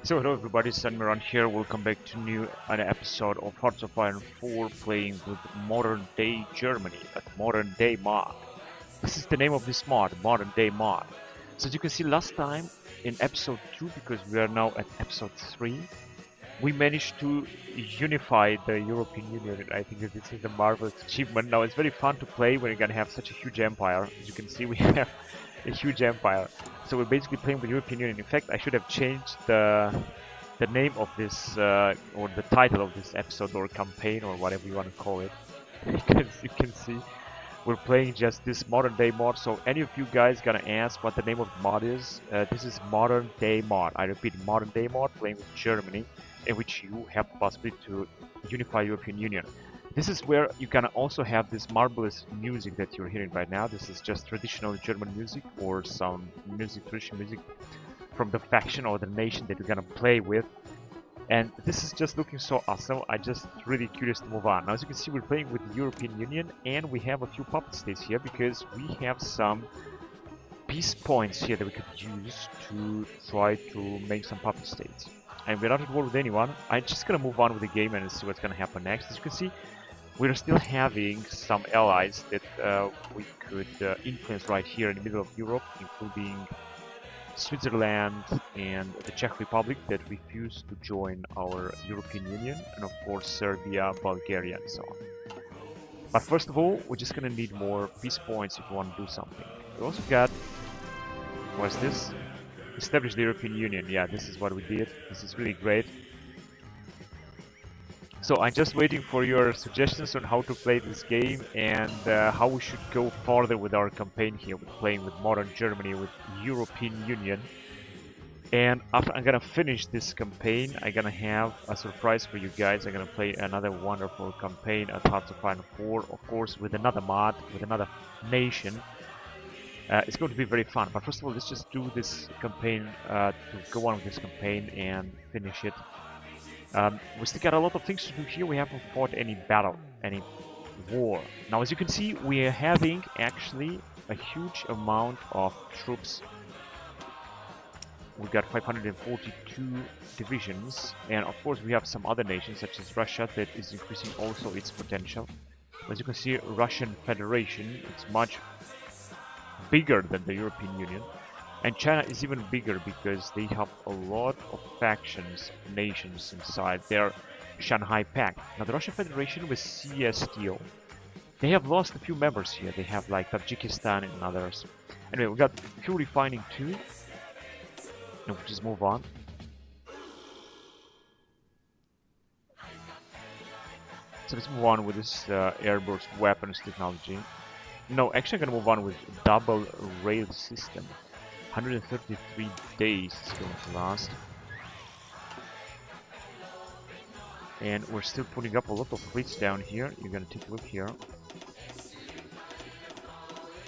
So hello everybody, Sunmiran here. Welcome back to an episode of Hearts of Iron 4 playing with modern day Germany at modern day mod. This is the name of this mod, modern day mod. So as you can see last time in episode 2, because we are now at episode 3, we managed to unify the European Union. I think that this is a marvelous achievement. Now it's very fun to play when you're gonna have such a huge empire. As you can see, we have a huge empire. So we're basically playing with the European Union. In fact, I should have changed the name of this or the title of this episode or campaign or whatever you want to call it. Because you can see we're playing just this modern day mod. So any of you guys gonna ask what the name of the mod is? This is modern day mod. I repeat, modern day mod, playing with Germany, in which you have the possibility to unify European Union. This is where you can also have this marvelous music that you're hearing right now. This is just traditional German music or some traditional music from the faction or the nation that you're gonna play with. And this is just looking so awesome. I'm just really curious to move on. Now, as you can see, we're playing with the European Union, and we have a few puppet states here because we have some peace points here that we could use to try to make some puppet states. And we're not at war with anyone. I'm just gonna move on with the game and see what's gonna happen next. As you can see, we're still having some allies that we could influence right here in the middle of Europe, including Switzerland and the Czech Republic that refuse to join our European Union, and of course Serbia, Bulgaria, and so on. But first of all, we're just gonna need more peace points if we want to do something. We also got, what's this? Establish the European Union. Yeah, this is what we did. This is really great. So I'm just waiting for your suggestions on how to play this game and how we should go further with our campaign here, with playing with modern Germany, with European Union. And after I'm gonna finish this campaign, I'm gonna have a surprise for you guys. I'm gonna play another wonderful campaign at Hearts of Iron 4, of course, with another mod, with another nation. It's going to be very fun. But first of all, let's just do this campaign, to go on with this campaign and finish it. We still got a lot of things to do here. We haven't fought any battle, any war. Now, as you can see, we are having actually a huge amount of troops. We've got 542 divisions, and of course we have some other nations such as Russia that is increasing also its potential. As you can see, Russian Federation, it's much bigger than the European Union. And China is even bigger because they have a lot of factions, nations inside their Shanghai Pact. Now the Russian Federation with CSTO, they have lost a few members here. They have like Tajikistan and others. Anyway, we got fuel refining too. And we'll just move on. So let's move on with this airburst weapons technology. No, actually I'm gonna move on with double rail system. 133 days it's going to last. And we're still putting up a lot of fleets down here. You're gonna take a look here.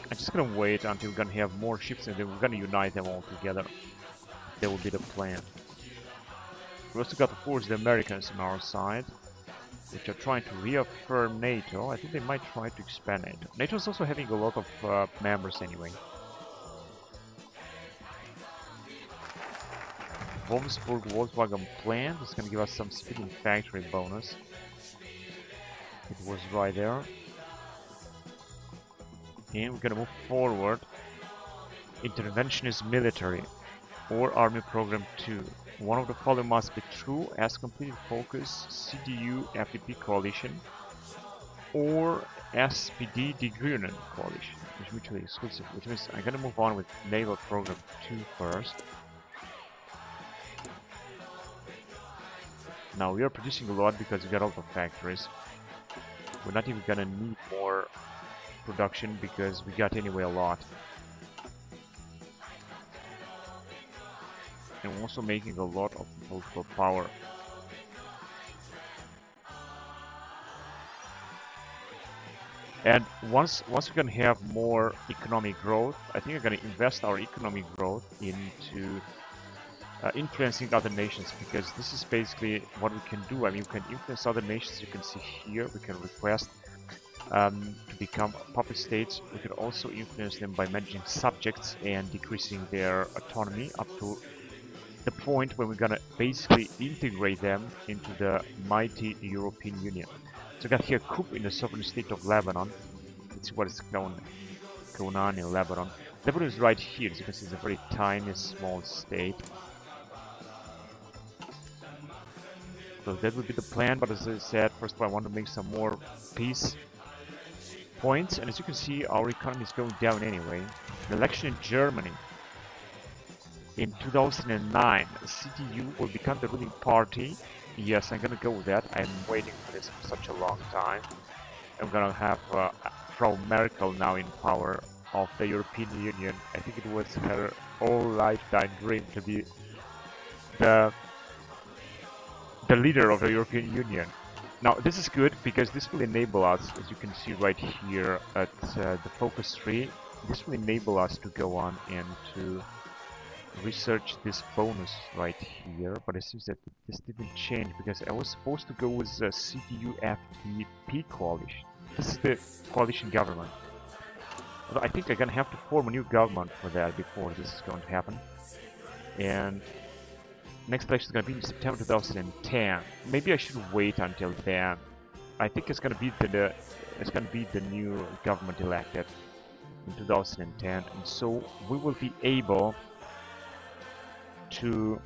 I'm just gonna wait until we're gonna have more ships and then we're gonna unite them all together. That will be the plan. We also got, of course, the Americans on our side, which are trying to reaffirm NATO. I think they might try to expand NATO. NATO is also having a lot of members anyway. Wolfsburg Volkswagen plant is going to give us some speeding factory bonus. It was right there. And we're going to move forward. Interventionist military or army program 2. One of the following must be true as completed focus CDU FDP coalition or SPD Die Grünen coalition, which is mutually exclusive, which means I'm going to move on with naval program 2 first. Now we are producing a lot because we got all the factories. We're not even gonna need more production because we got anyway a lot. And we're also making a lot of multiple power. And once we're gonna have more economic growth, I think we're gonna invest our economic growth into influencing other nations, because this is basically what we can do. I mean, we can influence other nations. You can see here we can request to become puppet states. We could also influence them by managing subjects and decreasing their autonomy up to the point when we're gonna basically integrate them into the mighty European Union. So we got here coup in the sovereign state of Lebanon. Let's see what is going on in Lebanon. Lebanon is right here, as you can see, it's a very tiny, small state. So that would be the plan, but as I said, first of all, I want to make some more peace points, and as you can see, our economy is going down anyway. The election in Germany in 2009, the CDU will become the ruling party. Yes, I'm gonna go with that. I'm waiting for this for such a long time. I'm gonna have Frau Merkel now in power of the European Union. I think it was her whole lifetime dream to be the leader of the European Union. Now this is good because this will enable us, as you can see right here at the focus tree, this will enable us to go on and to research this bonus right here, but it seems that this didn't change because I was supposed to go with the CDU-FDP coalition. This is the coalition government. Although I think I'm gonna have to form a new government for that before this is going to happen. And next election is gonna be in September 2010. Maybe I should wait until then. I think it's gonna be the new government elected in 2010, and so we will be able to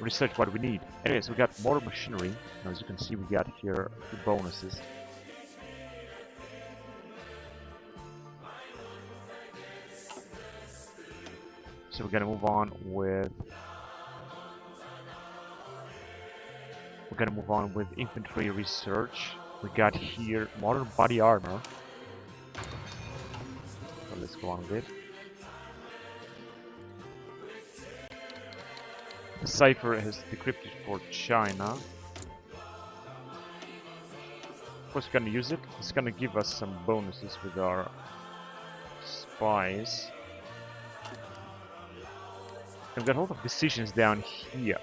research what we need. Anyways, we got more machinery. Now, as you can see, we got here a few bonuses. So we're gonna move on with infantry research. We got here modern body armor. So let's go on with it. The cipher has decrypted for China. Of course, we're gonna use it. It's gonna give us some bonuses with our spies. We've got a lot of decisions down here.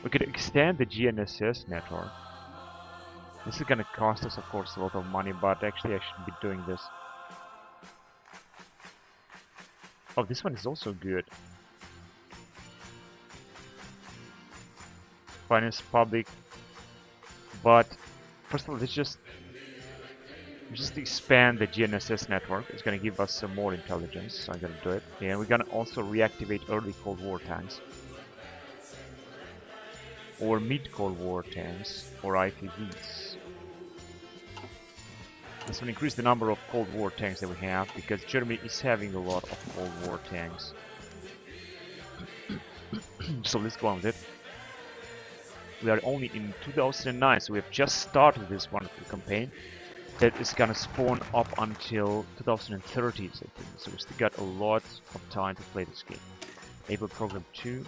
We could extend the GNSS network. This is gonna cost us, of course, a lot of money, but actually I shouldn't be doing this. Oh, this one is also good. Finance public, but first of all, let's just expand the GNSS network. It's gonna give us some more intelligence, so I'm gonna do it. And we're gonna also reactivate early Cold War tanks, or mid-Cold War tanks, or IPVs. This will increase the number of Cold War tanks that we have, because Germany is having a lot of Cold War tanks. So let's go on with it. We are only in 2009, so we have just started this wonderful campaign that is gonna spawn up until 2030, I think. So we still got a lot of time to play this game. Able Program 2.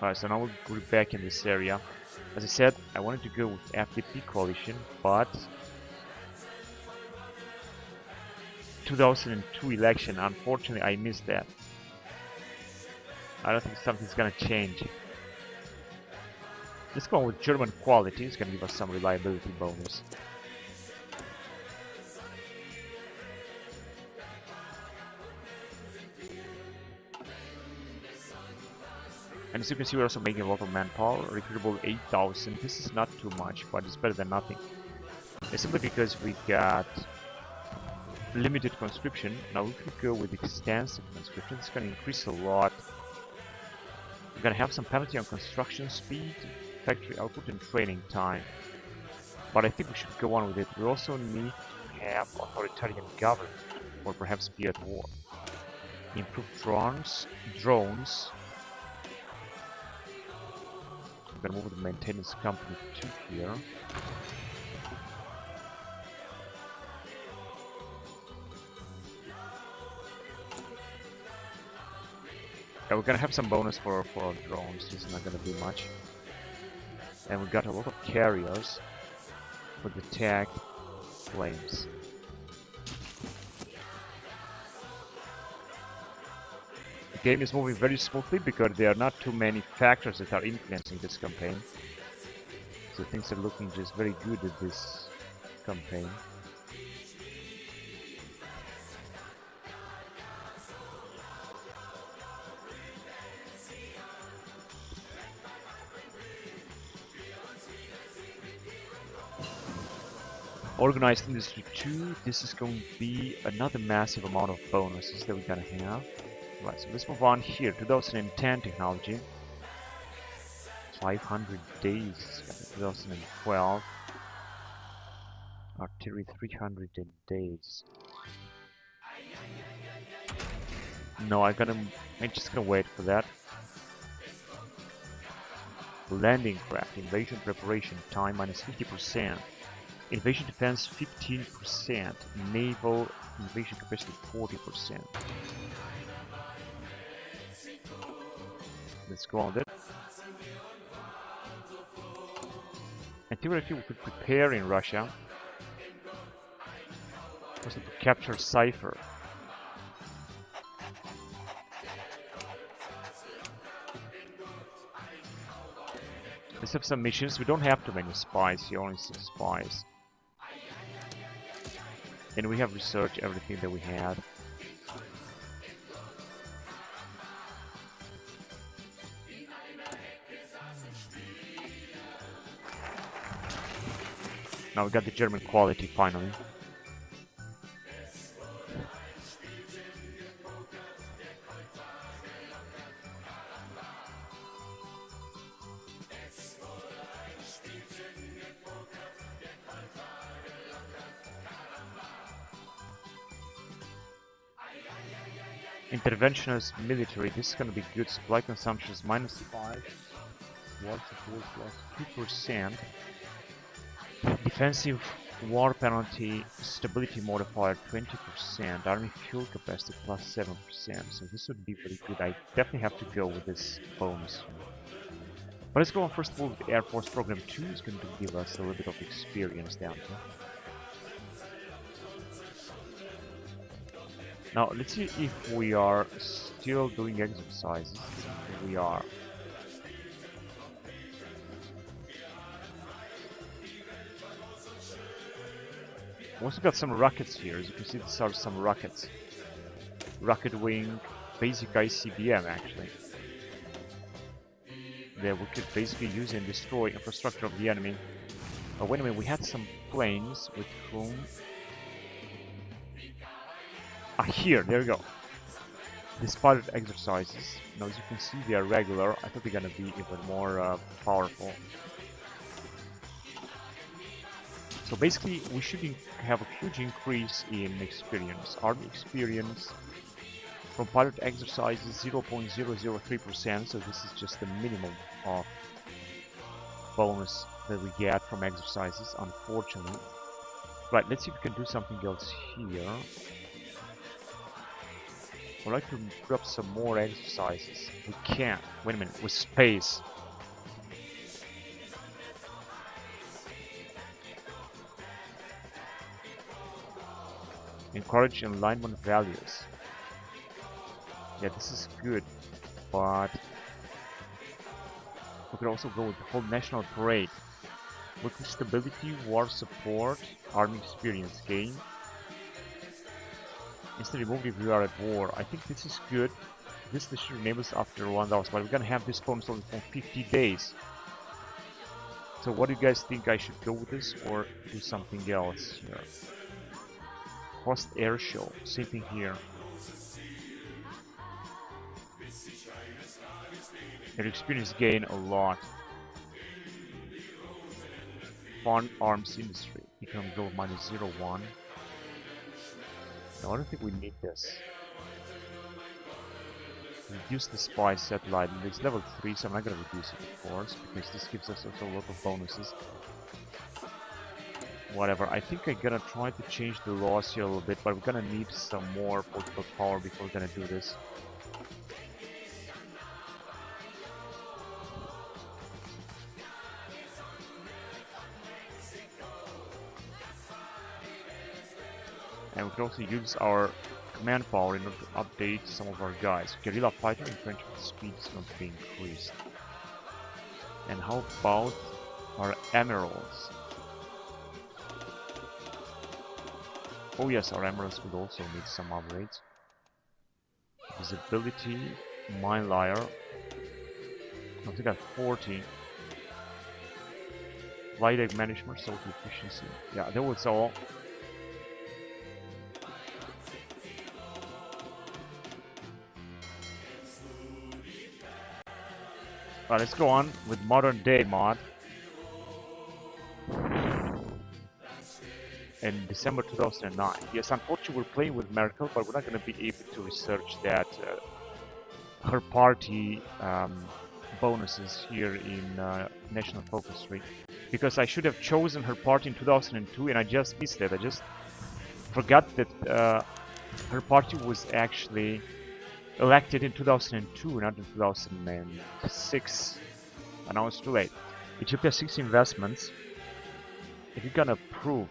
Alright, so now we're back in this area. As I said, I wanted to go with FDP coalition, but 2002 election, unfortunately I missed that. I don't think something's gonna change. Let's go with German quality. It's gonna give us some reliability bonus. And as you can see, we're also making a lot of manpower. Recruitable 8,000. This is not too much, but it's better than nothing. It's simply because we got limited conscription. Now we could go with extensive conscription. It's gonna increase a lot. We're gonna have some penalty on construction speed, factory output, and training time. But I think we should go on with it. We also need to have authoritarian government, or perhaps be at war. Improve drones. I'm gonna move the maintenance company to here. Yeah, we're gonna have some bonus for our drones. This is not gonna be much. And we got a lot of carriers for the tag flames. The game is moving very smoothly because there are not too many factors that are influencing this campaign. So things are looking just very good at this campaign. Organized Industry 2, this is going to be another massive amount of bonuses that we're gonna have. Right, so let's move on here. 2010 technology. 500 days. 2012. Artillery 300 days. No, I'm just gonna wait for that. Landing craft, invasion preparation time minus 50%. Invasion defense 15%. Naval invasion capacity 40%. Let's go on that. And theoretically we could prepare in Russia. Also to capture Cypher. Let's have some missions. We don't have too many spies here, only 6 spies. And we have researched everything that we had. Now we got the German quality finally. Interventionist military, this is gonna be good. Supply consumption is -5. War support +2%. Defensive war penalty stability modifier 20%. Army fuel capacity +7%. So this would be very good. I definitely have to go with this bonus. But let's go on first of all with Air Force Program 2. It's going to give us a little bit of experience down here. Now, let's see if we are still doing exercises. We are. We also got some rockets here. As you can see, these are some rockets. Rocket wing, basic ICBM actually. That we could basically use and destroy infrastructure of the enemy. Oh, wait a minute, we had some planes with whom... Ah, here, there we go. These pilot exercises. Now, as you can see, they are regular. I thought they're gonna be even more powerful. So basically, we should have a huge increase in experience. Army experience from pilot exercises 0.003%. So this is just the minimum of bonus that we get from exercises, unfortunately. Right, let's see if we can do something else here. I'd like to put up some more exercises. We can't. Wait a minute, with space. Encourage alignment values. Yeah, this is good, but we could also go with the whole national parade. With stability, war support, army experience gain. Instead remove if we are at war. I think this is good. This should enable us after 1,000, but we're gonna have this bonus only for 50 days. So what do you guys think? I should go with this or do something else here? Post air show, same thing here. Your experience gain a lot. Foreign arms industry, you can go -0.1. No, I don't think we need this. Reduce the spy satellite. It's level 3, so I'm not gonna reduce it, of course, because this gives us also a lot of bonuses. Whatever, I think I'm gonna try to change the laws here a little bit, but we're gonna need some more political power before we're gonna do this. And we can also use our command power in order to update some of our guys. Guerrilla fighter entrenchment speed is going to be increased. And how about our emeralds? Oh yes, our emeralds would also need some upgrades. Visibility, mine layer. I think I got 40. Light egg management, salt efficiency. Yeah, that was all. Alright, let's go on with modern day mod. In December 2009. Yes, unfortunately we're playing with Merkel, but we're not going to be able to research that her party bonuses here in National Focus Tree. Because I should have chosen her party in 2002 and I just missed it. I just forgot that her party was actually elected in 2002, not in 2006. And now it's too late. Ethiopia 6 investments. If you're gonna approve.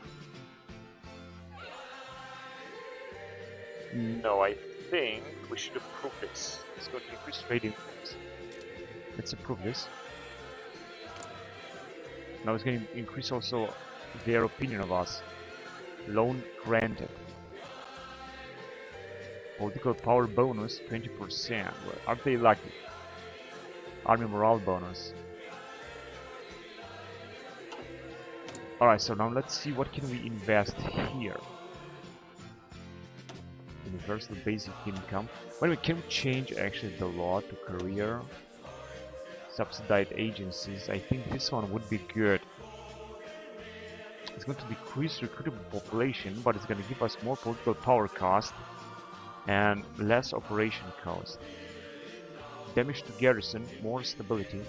No, I think we should approve this. It's going to increase trading fees. Let's approve this. Now it's going to increase also their opinion of us. Loan granted. Political power bonus 20%. Well, aren't they lucky? Army morale bonus. Alright, so now let's see what can we invest here. Universal basic income. Wait a minute, can we change actually the law to career? Subsidized agencies. I think this one would be good. It's going to decrease recruitable population, but it's going to give us more political power cost and less operation cost. Damage to garrison, more stability.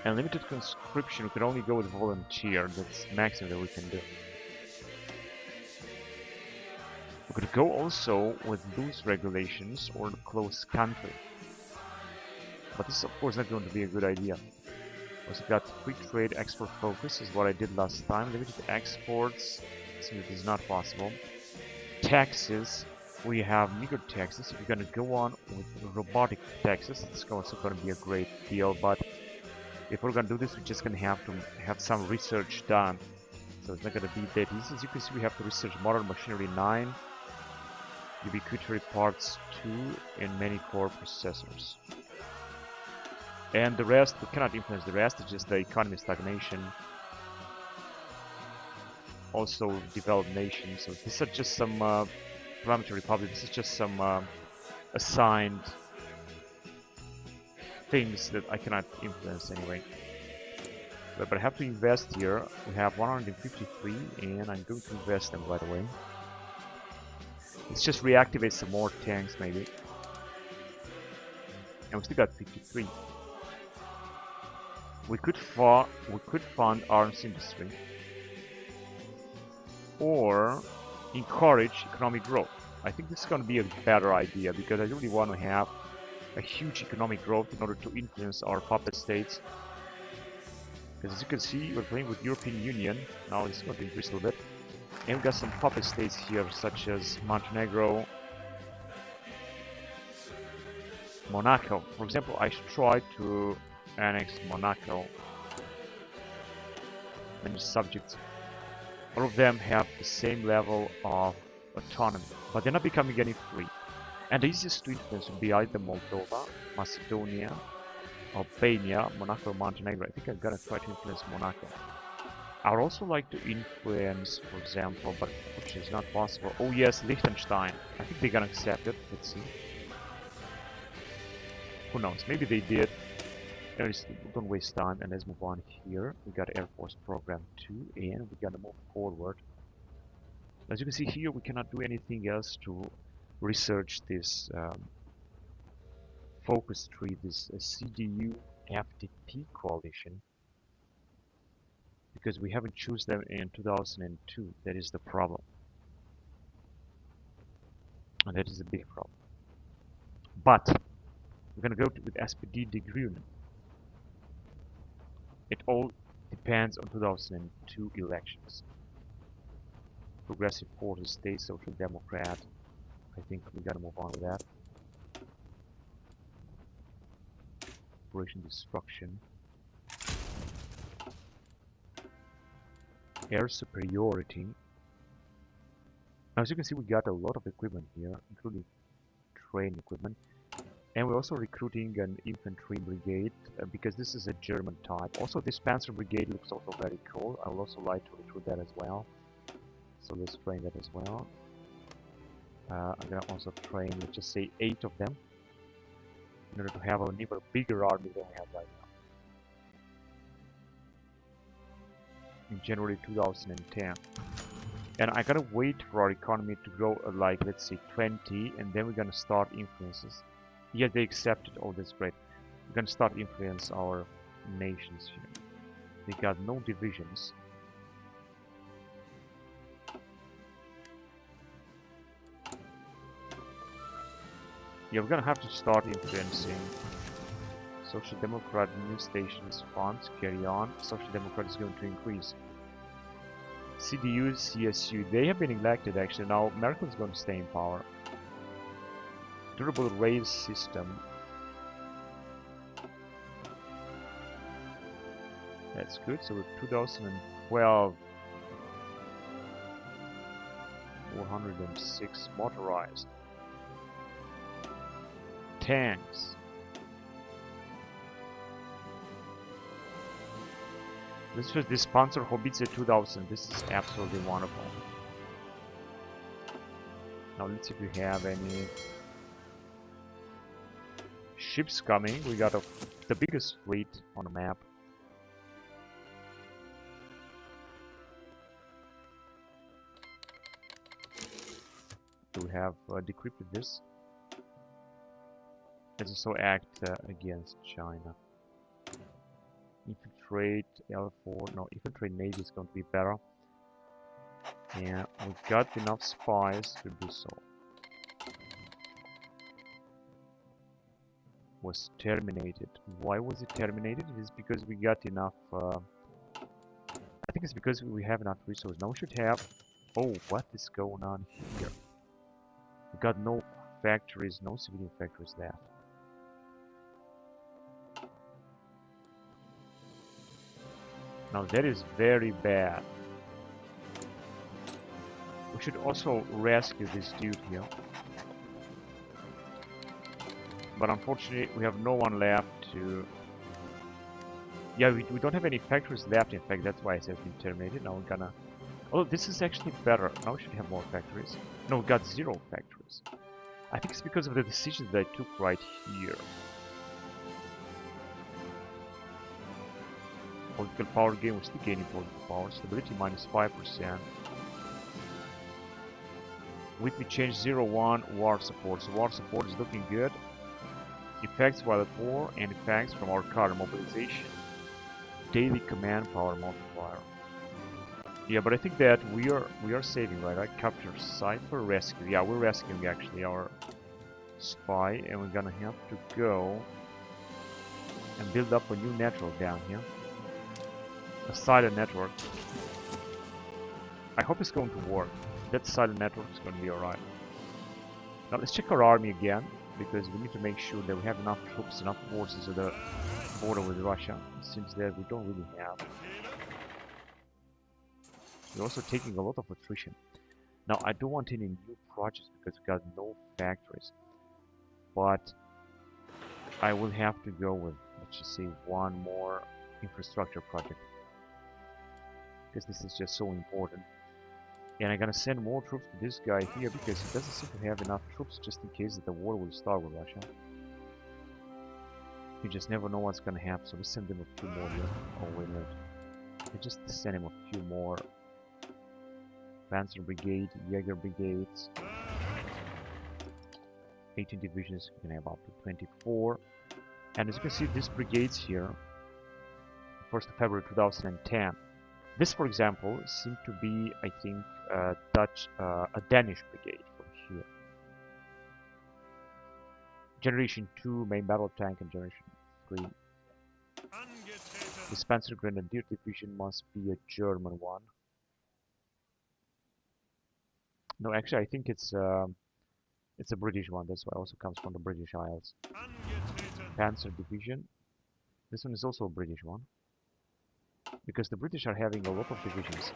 And limited conscription, we can only go with volunteer. That's maximum that we can do. We could go also with loose regulations or close country. But this is of course not going to be a good idea. Also got free trade export focus is what I did last time. Limited exports, so it is not possible. Taxes, we have meager taxes. If you're gonna go on with robotic taxes, it's also gonna be a great deal, but if we're gonna do this, we're just gonna have to have some research done. So it's not gonna be that easy. As you can see, we have to research modern machinery 9, ubiquitary parts 2, and many core processors. And the rest, we cannot influence the rest, it's just the economy stagnation. Also developed nations. So these are just some parliamentary republic, this is just some assigned things that I cannot influence anyway. But I have to invest here. We have 153 and I'm going to invest them right away. Let's just reactivate some more tanks maybe. And we still got 53. We could fund arms industry. Or encourage economic growth. I think this is going to be a better idea because I really want to have a huge economic growth in order to influence our puppet states. Because as you can see, we're playing with European Union. Now it's going to increase a little bit. And we got some puppet states here, such as Montenegro, Monaco. For example, I should try to annex Monaco. Many subjects. All of them have the same level of autonomy, but they're not becoming any free. And the easiest to influence would be either Moldova, Macedonia, Albania, Monaco, Montenegro. I think I'm gonna try to influence Monaco. I would also like to influence, for example, but which is not possible. Oh yes, Liechtenstein. I think they're gonna accept it. Let's see. Who knows? Maybe they did. Anyways, don't waste time and let's move on here. We got Air Force Program 2 and we gotta move forward. As you can see here, we cannot do anything else to research this focus tree, this CDU FDP coalition, because we haven't chosen them in 2002. That is the problem, and that is a big problem. But we're gonna go with SPD De Groene. It all depends on 2002 elections. Progressive Forces, State Social Democrat. I think we gotta move on with that. operation destruction, air superiority. Now, as you can see, we got a lot of equipment here, including train equipment. And we're also recruiting an infantry brigade because this is a German type. Also, this Panzer brigade looks also very cool. I would also like to recruit that as well. So let's train that as well. I'm gonna also train, let's just say 8 of them in order to have an even bigger army than we have right now. In January 2010. And I gotta wait for our economy to grow like, let's say 20, and then we're gonna start influences. Yeah, they accepted. Oh, that's great. We're gonna start influence our nations here. They got no divisions. Yeah, we're gonna have to start influencing. Social Democrat new stations funds carry on. Social Democrat is going to increase. CDU, CSU, they have been elected actually. Now Merkel is going to stay in power. Durable rail system. That's good. So with 2012, 406 motorized tanks. This was this Panzer Hobitze 2000. This is absolutely wonderful. Now let's see if we have any ships coming. We got the biggest fleet on the map. So we have decrypted this. Let's also act against China. Infiltrate L4. No, infiltrate Navy is going to be better. Yeah, we've got enough spies to do so. Was terminated. Why was it terminated? It is because we got enough. I think it's because we have enough resources. Now we should have. Oh, what is going on here? We got no factories, no civilian factories left. Now that is very bad. We should also rescue this dude here. But unfortunately, we have no one left to... Yeah, we don't have any factories left, in fact, that's why it has been terminated. Now we're gonna... Oh, this is actually better. Now we should have more factories. No, we got 0 factories. I think it's because of the decisions that I took right here. Political power gain, we're still gaining political power. Stability minus 5%. With me change 0-1 war support. So war support is looking good. Effects while at war and effects from our current mobilization. Daily command power multiplier. Yeah, but I think that we are saving, right? I capture Cypher, rescue. Yeah, we're rescuing actually our spy, and we're gonna have to go and build up a new network down here. A silent network. I hope it's going to work. That silent network is going to be alright. Now let's check our army again, because we need to make sure that we have enough troops, enough forces at the border with Russia. It seems that we don't really have. We're also taking a lot of attrition. Now I don't want any new projects because we got no factories. But I will have to go with, let's just say, one more infrastructure project. Because this is just so important. And I'm gonna send more troops to this guy here because he doesn't seem to have enough troops just in case that the war will start with Russia. You just never know what's gonna happen, so we send him a few more here. Oh wait a minute. We just send him a few more Panzer Brigade, Jaeger Brigades. 18 divisions, we can have up to 24. And as you can see, these brigades here, 1st of February 2010. This, for example, seemed to be, I think, a Danish brigade from here. Generation 2 main battle tank and Generation 3. This Panzer Grenadier division must be a German one. No, actually, I think it's a British one. That's why it also comes from the British Isles. Panzer division. This one is also a British one. Because the British are having a lot of divisions.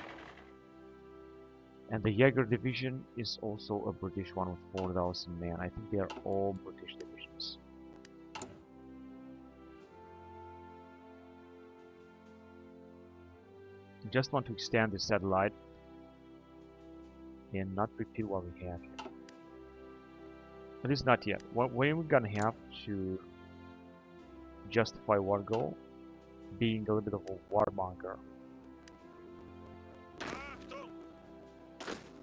And the Jaeger division is also a British one with 4,000 men. I think they are all British divisions. Just want to extend the satellite and not repeat what we have here. At least not yet. When we're gonna have to justify war goal, being a little bit of a warmonger.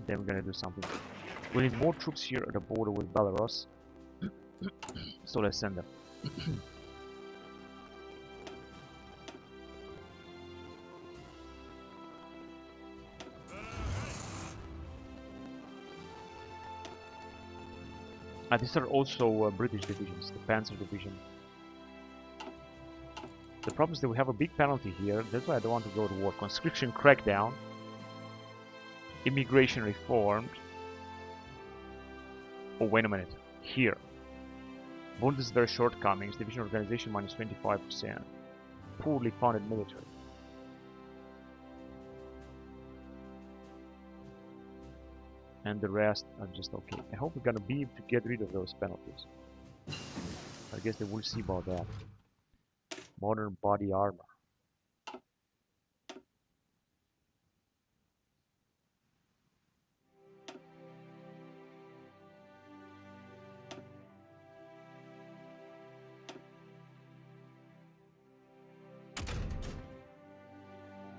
Then we're gonna do something. We need more troops here at the border with Belarus. So let's send them. These are also British divisions, the Panzer Division. The problem is that we have a big penalty here, that's why I don't want to go to war. Conscription crackdown, immigration reformed. Oh, wait a minute. Here. Bundeswehr shortcomings, division organization minus 25%. Poorly funded military. And the rest are just okay. I hope we're gonna be able to get rid of those penalties. I guess they will see about that. Modern body armor.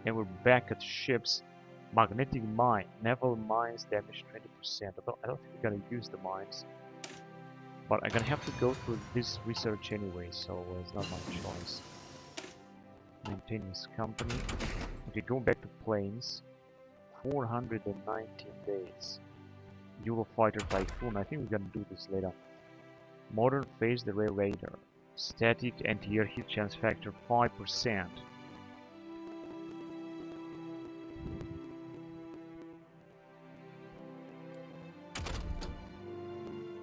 And we're back at ships. Magnetic mine. Naval mines damage 20%. I don't think we're gonna use the mines. But I'm gonna have to go through this research anyway, so it's not my choice. Maintenance company. Okay, going back to planes. 419 days. Eurofighter Typhoon. I think we're gonna do this later. Modern phased array radar. Static anti-air heat chance factor 5%.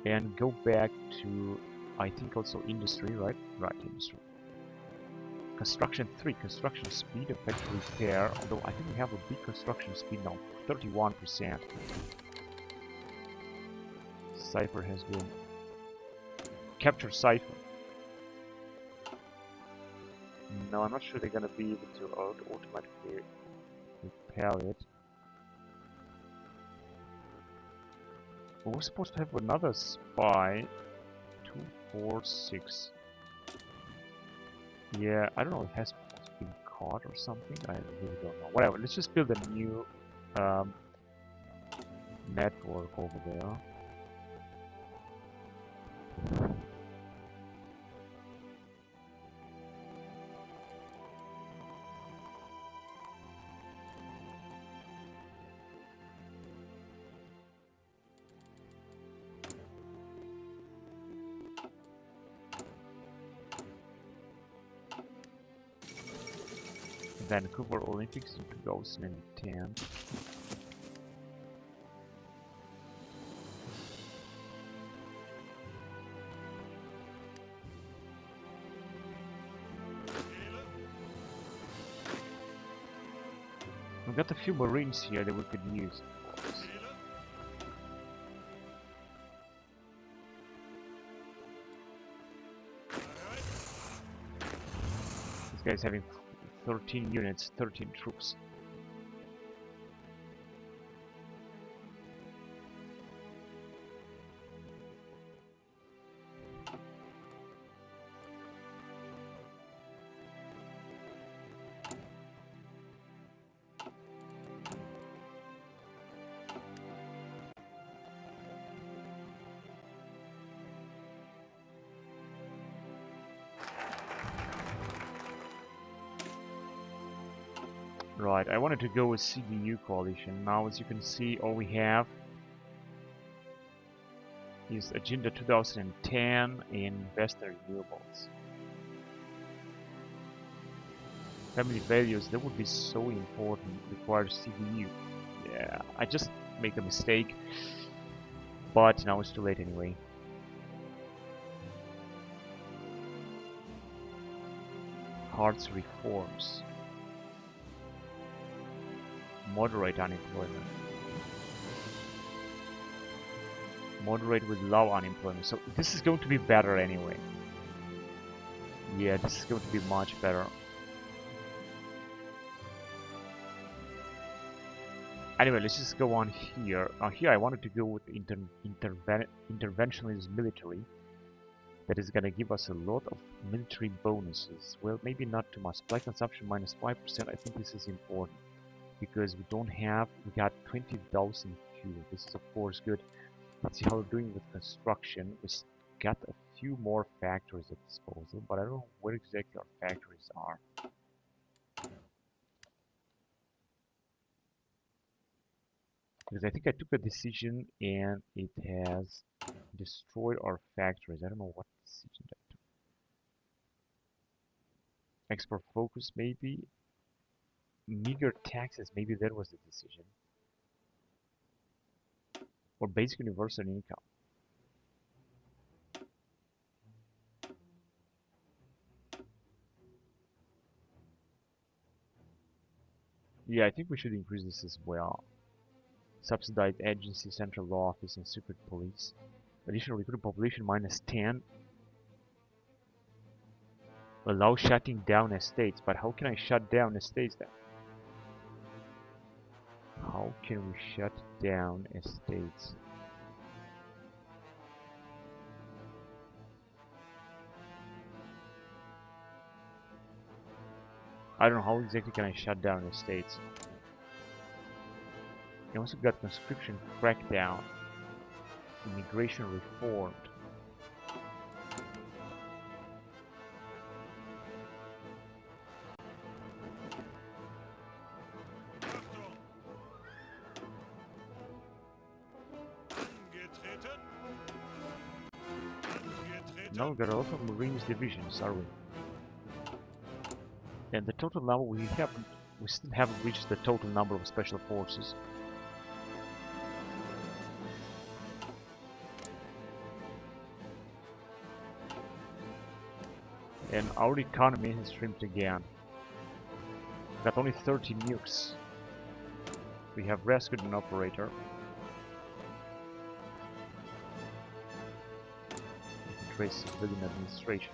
And go back to, I think also industry, right? Right, industry. Construction 3, construction speed, effective repair, although I think we have a big construction speed now, 31%. Cypher has been... Capture Cypher. No, I'm not sure they're gonna be able to automatically repel it. We're supposed to have another spy. 246. Yeah, I don't know if it has been caught or something. I really don't know. Whatever, let's just build a new network over there. Vancouver Olympics in 2010. We've got a few Marines here that we could use, of course. This guy's having 13 units, 13 troops. Right, I wanted to go with CDU coalition. Now, as you can see, all we have is Agenda 2010 in Western renewables. Family values, that would be so important, requires CDU. Yeah, I just make a mistake, but now it's too late anyway. Parts reforms. Moderate unemployment. Moderate with low unemployment. So this is going to be better anyway. Yeah, this is going to be much better. Anyway, let's just go on here. Here I wanted to go with interventionist military. That is gonna give us a lot of military bonuses. Well, maybe not too much. Supply consumption minus 5%. I think this is important because we got 20,000 fuel. This is of course good. Let's see how we're doing with construction. We got a few more factories at disposal, but I don't know where exactly our factories are. Because I think I took a decision and it has destroyed our factories. I don't know what decision I took. Export focus maybe. Meager taxes, maybe that was the decision. Or basic universal income. Yeah, I think we should increase this as well. Subsidized agency, central law office, and secret police. Additional recruit population minus 10. Allow shutting down estates. But how can I shut down estates then? How can we shut down estates? I don't know how exactly can I shut down estates. You also got conscription crackdown. Immigration reformed. Now we got a lot of Marines divisions, are we? And the total number we still haven't reached the total number of special forces. And our economy has shrimped again. Got only 30 nukes. We have rescued an operator. Trace civilian administration.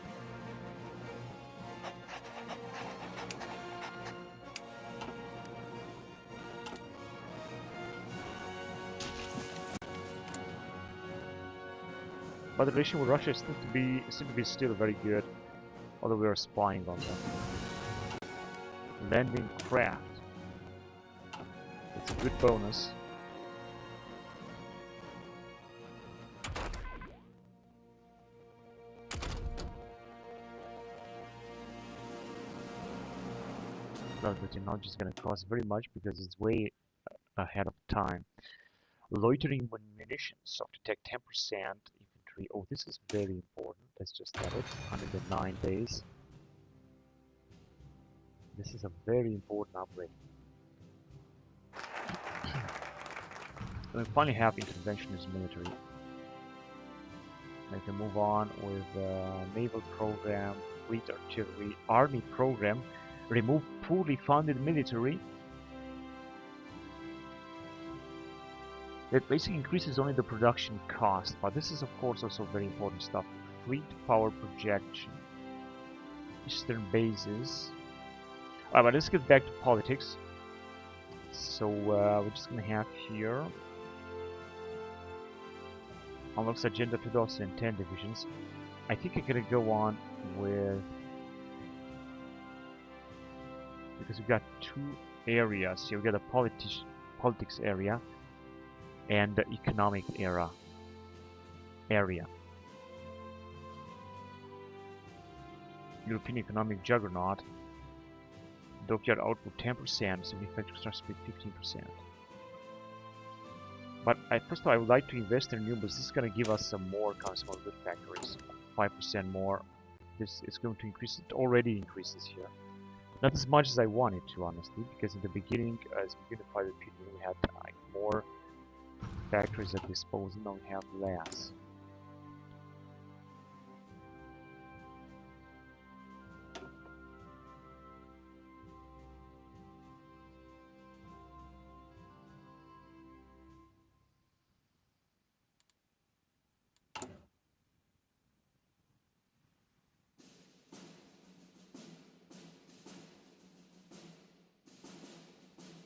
But the relation with Russia seems to be still very good, although we are spying on them. Landing craft. It's a good bonus. Well, the technology is going to cost very much because it's way ahead of time. Loitering munitions, so detect 10% infantry. Oh, this is very important. Let's just add it. 109 days. This is a very important upgrade. We finally have interventionist military. I can move on with naval program, fleet artillery, army program. Remove poorly funded military. It basically increases only the production cost, but this is of course also very important stuff. Fleet power projection. Eastern bases. Alright, but let's get back to politics. So we're just gonna have here unlocks agenda 2010 divisions. I think I'm gonna go on with, because we've got two areas here. We've got a politics area and the economic area. European economic juggernaut. Dockyard output 10%, so manufacturing speed 15%. But first of all, I would like to invest in renewables. This is going to give us some more consumer good factories, 5% more. This is going to increase. It already increases here. Not as much as I wanted to, honestly, because in the beginning, as we unified the opinion, we had like more factories at disposal. Now we have less.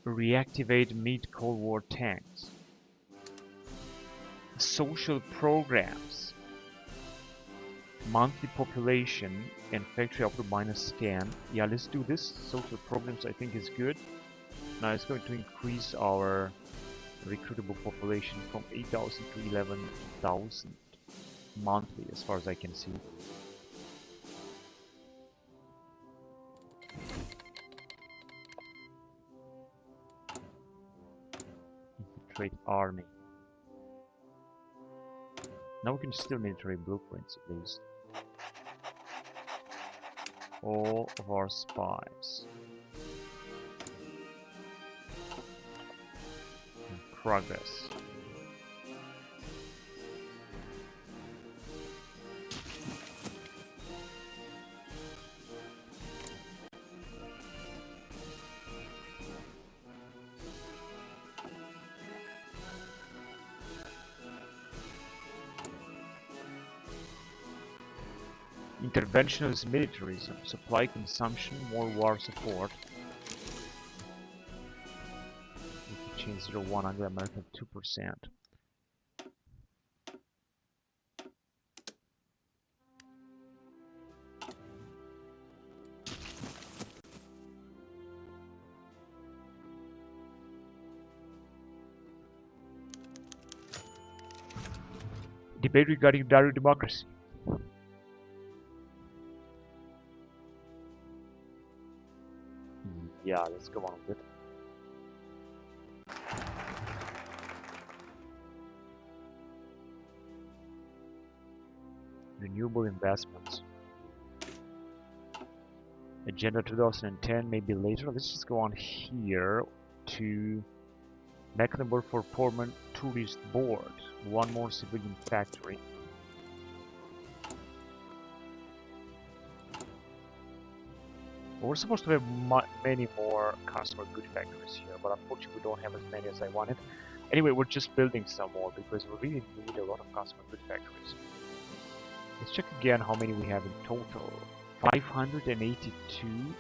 Reactivate mid-Cold War tanks. Social programs. Monthly population and factory output -10. Yeah, let's do this. Social programs I think is good. Now it's going to increase our recruitable population from 8,000 to 11,000 monthly as far as I can see. Infiltrate army. Now we can steal military blueprints at least. All of our spies. In progress. Interventionist militarism, supply consumption, more war support. We can change 0.1 Anglo-American 2%. Debate regarding direct democracy. Yeah, let's go on with it. Renewable investments. Agenda 2010, maybe later. Let's just go on here to Mecklenburg for Portman Tourist Board. One more civilian factory. We're supposed to have many more customer good factories here, but unfortunately we don't have as many as I wanted. Anyway, we're just building some more because we really need a lot of customer good factories. Let's check again how many we have in total. 582.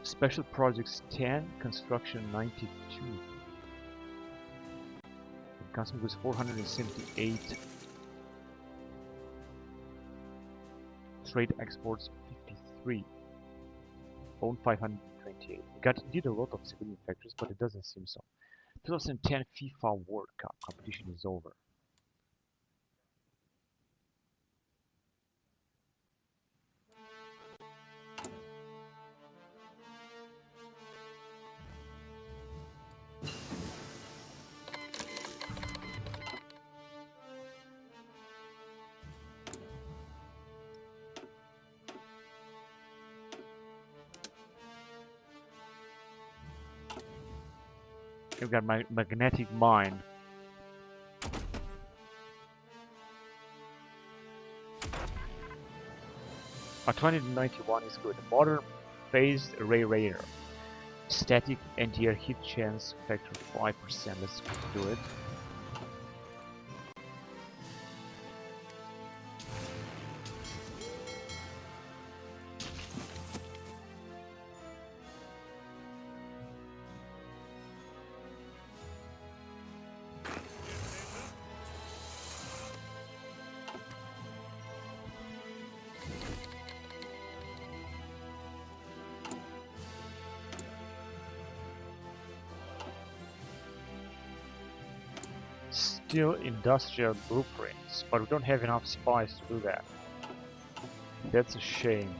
Special projects 10, construction 92. And customer goods 478. Trade exports 53. Own 528. We did a lot of civilian factories, but it doesn't seem so. 2010 FIFA World Cup competition is over. We've got my magnetic mine. Our 2091 is good. Modern phased array radar. Static anti-air hit chance factor 5%. Let's do it. Still industrial blueprints, but we don't have enough spies to do that. That's a shame.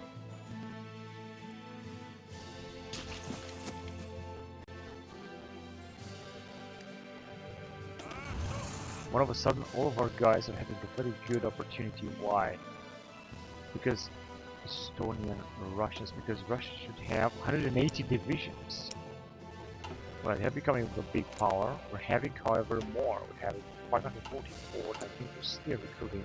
All of a sudden, all of our guys are having a very good opportunity. Why? Because Estonian Russians, because Russia should have 180 divisions. Well, they're becoming a big power. We're having, however, more. We're having 544. I think we're still recruiting.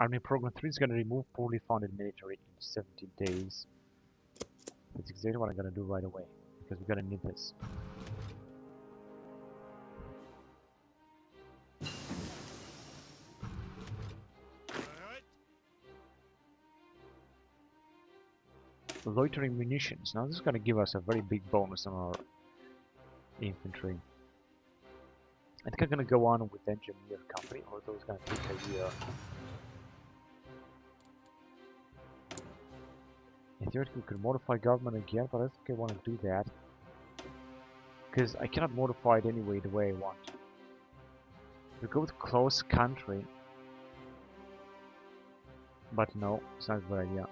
Army Program 3 is going to remove poorly funded military in 17 days. That's exactly what I'm going to do right away, because we're going to need this. Loitering munitions. Now this is going to give us a very big bonus on our infantry. I think I'm going to go on with engineer company, although it's going to take a year. In theory, we could modify government again, but I don't think I want to do that, because I cannot modify it anyway the way I want. We go with close country, but no, it's not a good idea.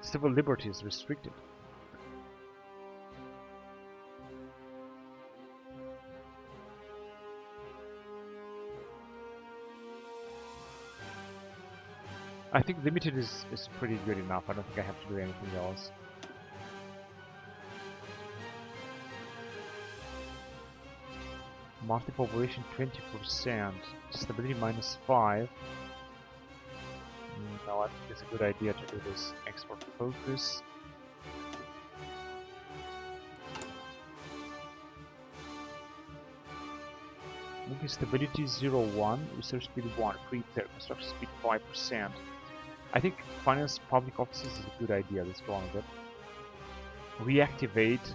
Civil liberty is restricted. I think limited is pretty good enough. I don't think I have to do anything else. Monthly population 20%. Stability -5. No, I think it's a good idea to do this. Export focus. Moving stability 0.1, research speed 1, prepare, construction speed 5%. I think finance public offices is a good idea. Let's go on with it. Reactivate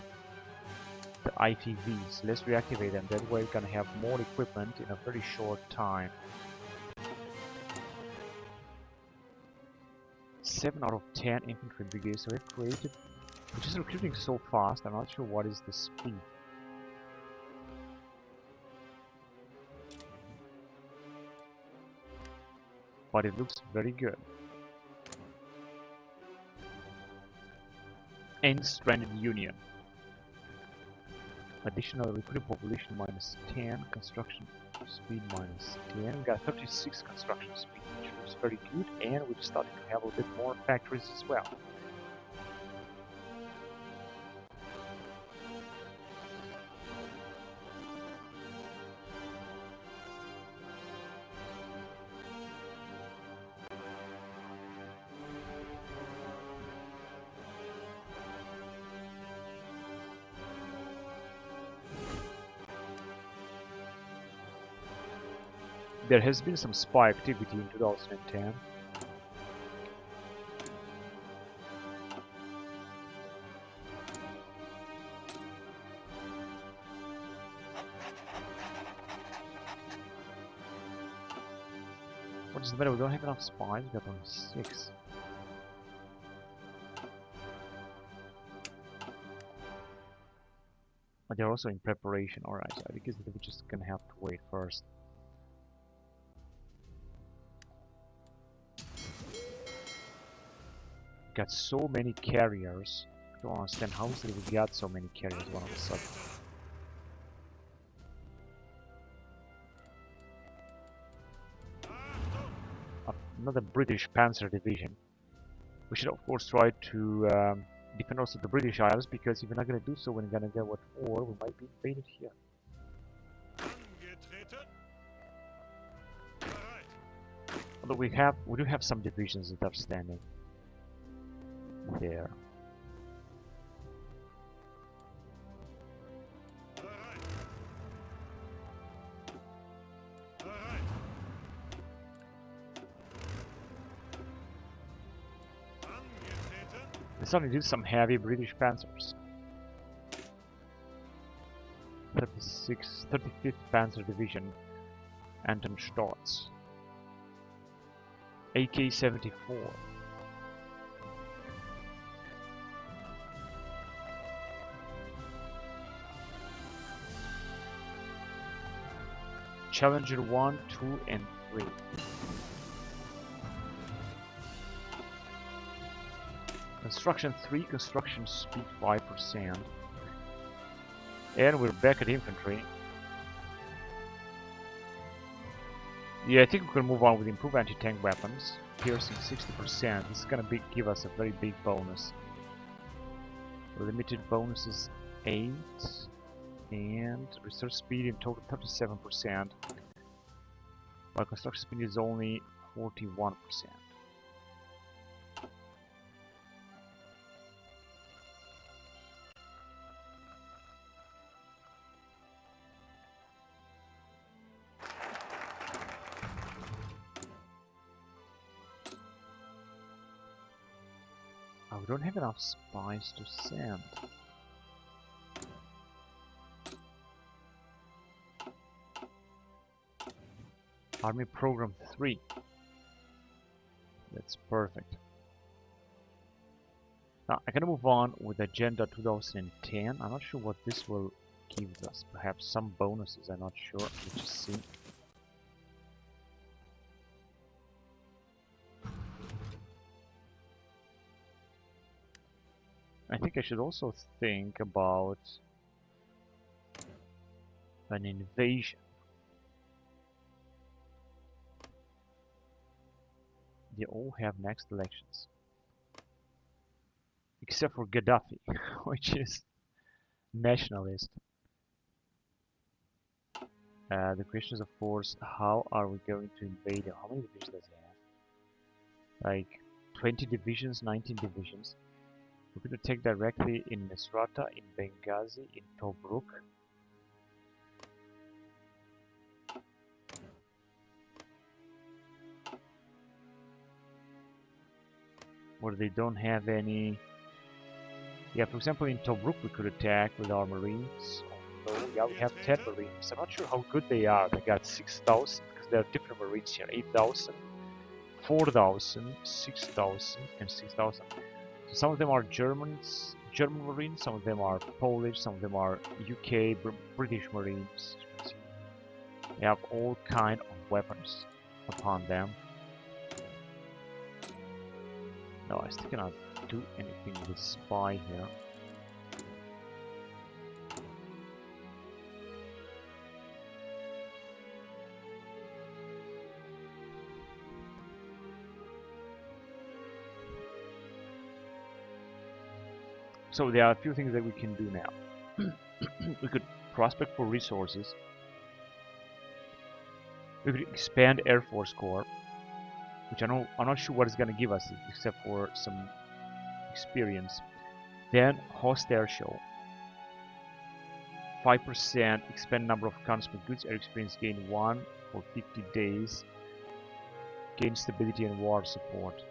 the ITVs. Let's reactivate them. That way we're gonna have more equipment in a very short time. 7 out of 10 infantry brigades are created, which is recruiting so fast. I'm not sure what is the speed. But it looks very good. End stranded union. Additional recruiting population -10, construction speed -10. We got 36 construction speed, which was very good, and we're starting to have a bit more factories as well. There has been some spy activity in 2010. What is the matter? We don't have enough spies. We got only 6. But they're also in preparation. Alright, so I guess we're just gonna have to wait first. Got so many carriers. I don't understand how is it we got so many carriers all of a sudden. Another British Panzer Division. We should of course try to defend also the British Isles, because if we're not going to do so, we're going to get at war, we might be invaded here. Although we do have some divisions that are standing there. Let's only do some heavy British Panzers. 35th Panzer Division, Anton Stotz. AK-74. Challenger 1, 2, and 3. Construction 3, construction speed 5%. And we're back at infantry. Yeah, I think we can move on with improved anti-tank weapons. Piercing 60%. This is gonna give us a very big bonus. Limited bonuses 8. And research speed in total 37%, while construction speed is only 41%. Oh, we don't have enough spies to send. Army Program 3. That's perfect. Now, I'm gonna move on with Agenda 2010. I'm not sure what this will give us. Perhaps some bonuses, I'm not sure. Let's just see. I think I should also think about an invasion. They all have next elections. Except for Gaddafi, which is nationalist. The question is, of course, how are we going to invade him? How many divisions does he have? Like 20 divisions, 19 divisions. We're going to attack directly in Misrata, in Benghazi, in Tobruk. Where they don't have any... Yeah, for example, in Tobruk we could attack with our marines. Although, yeah, we have 10 marines. I'm not sure how good they are. They got 6,000, because there are different marines here. 8,000, 4,000, 6,000, and 6,000. So some of them are German marines, some of them are Polish, some of them are UK, British marines. They have all kind of weapons upon them. No, I still cannot do anything with spy here. So there are a few things that we can do now. We could prospect for resources. We could expand Air Force Corps, which I'm not sure what it's going to give us except for some experience. Then host air show. 5% expand number of constant goods. Air experience gain 1 for 50 days. Gain stability and war support.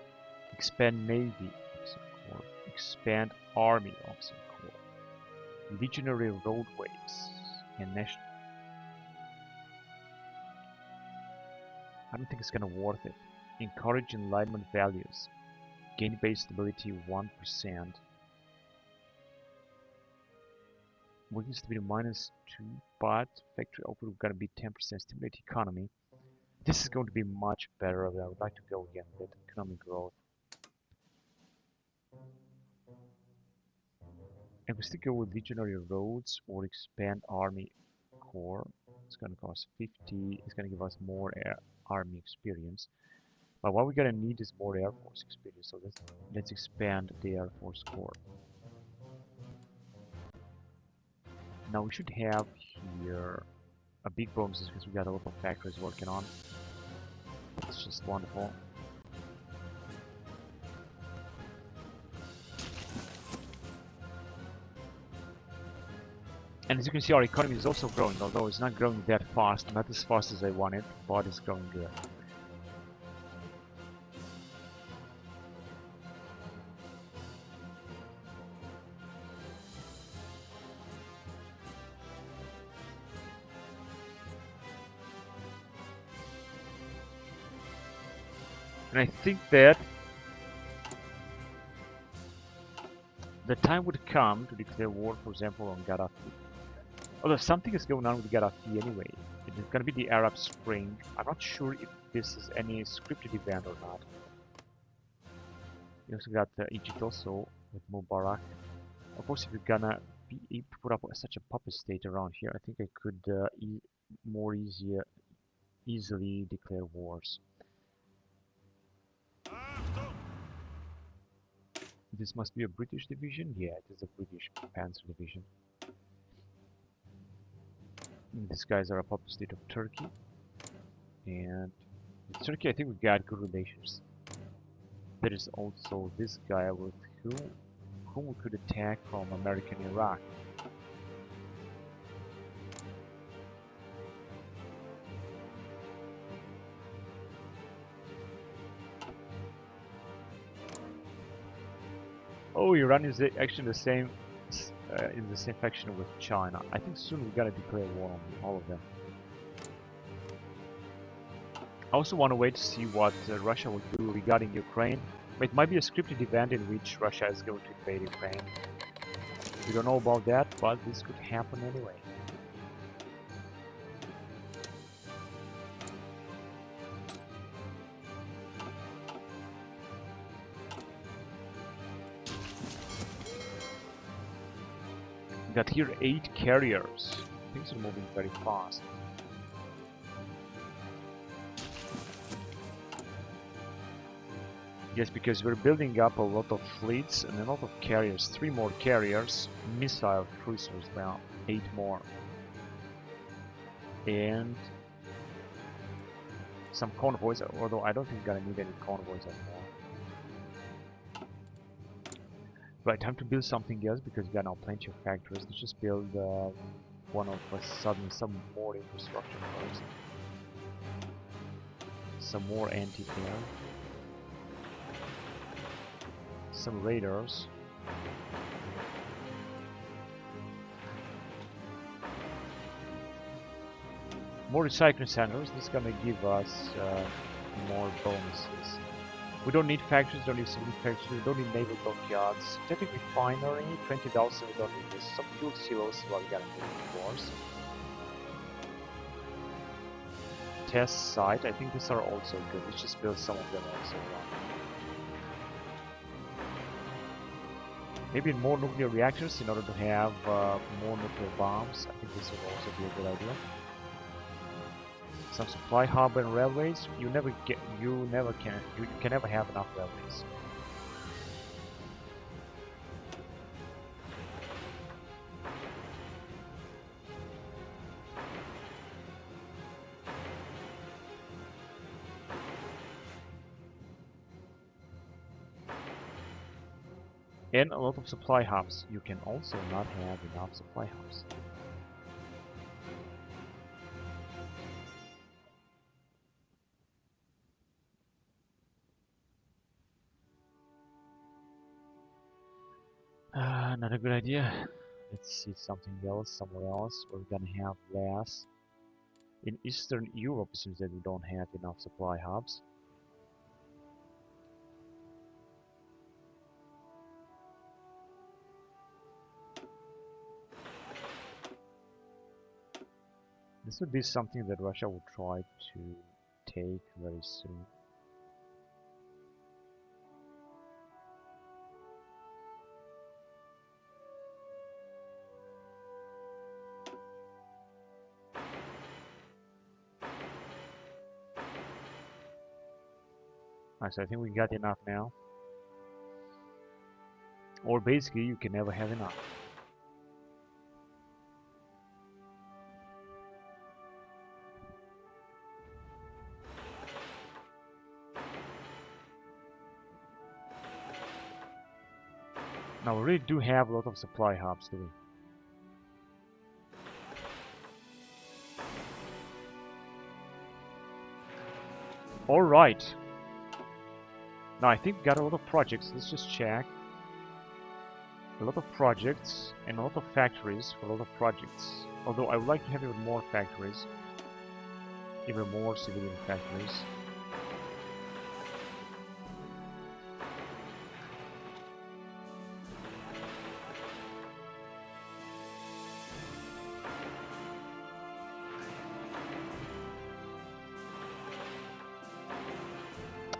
Expand Navy Officer Corps. Expand Army Officer Corps. Legionary roadways and national. I don't think it's gonna worth it. Encourage enlightenment values. Gain base stability 1%. Working stability -2, but factory output gonna be 10%. Stimulate economy. This is going to be much better. I would like to go again with economic growth. And we still go with legionary roads or expand army corps. It's gonna cost 50. It's gonna give us more army experience. But what we're gonna need is more Air Force experience. So let's expand the Air Force Corps. Now we should have here a big bonus because we got a lot of factories working on. It's just wonderful. And as you can see, our economy is also growing, although it's not growing that fast, not as fast as I wanted, but it's growing good. And I think that the time would come to declare war, for example, on Gaddafi. Although something is going on with Gaddafi anyway. It is going to be the Arab Spring. I'm not sure if this is any scripted event or not. You also got Egypt also with Mubarak. Of course, if you're gonna be put up such a puppet state around here, I think I could easily declare wars. This must be a British division? Yeah, it is a British Panzer division. These guys are a puppet state of Turkey, and with Turkey I think we got good relations. There is also this guy with whom we could attack from American Iraq. Oh, Iran is actually in the same faction with China. I think soon we're gonna declare war on all of them. I also want to wait to see what Russia will do regarding Ukraine. It might be a scripted event in which Russia is going to invade Ukraine. We don't know about that, but this could happen anyway. We got here 8 carriers. Things are moving very fast. Yes, because we're building up a lot of fleets and a lot of carriers. 3 more carriers, missile cruisers now, 8 more. And some convoys, although I don't think we're gonna need any convoys anymore. Right, time to build something else because we got now plenty of factories. Let's just build one of some more infrastructure first. Some more anti-air. Some radars. More recycling centers. This is gonna give us more bonuses. We don't need factories, don't need civilian factories, we don't need naval dockyards. Static refinery, 20,000, we don't need this. Some fuel silos, well, we gotta need, of course. Test site, I think these are also good. Let's just build some of them also. Maybe more nuclear reactors in order to have more nuclear bombs. I think this would also be a good idea. Some supply hub and railways. You can never have enough railways. And a lot of supply hubs. You can also not have enough supply hubs. Not a good idea. Let's see something else, somewhere else. We're gonna have less. In Eastern Europe, it seems that we don't have enough supply hubs. This would be something that Russia would try to take very soon. So I think we got enough now. Or basically, you can never have enough. Now we really do have a lot of supply hubs, do we? Alright. Now I think we got a lot of projects. Let's just check. A lot of projects and a lot of factories for a lot of projects. Although I would like to have even more factories. Even more civilian factories.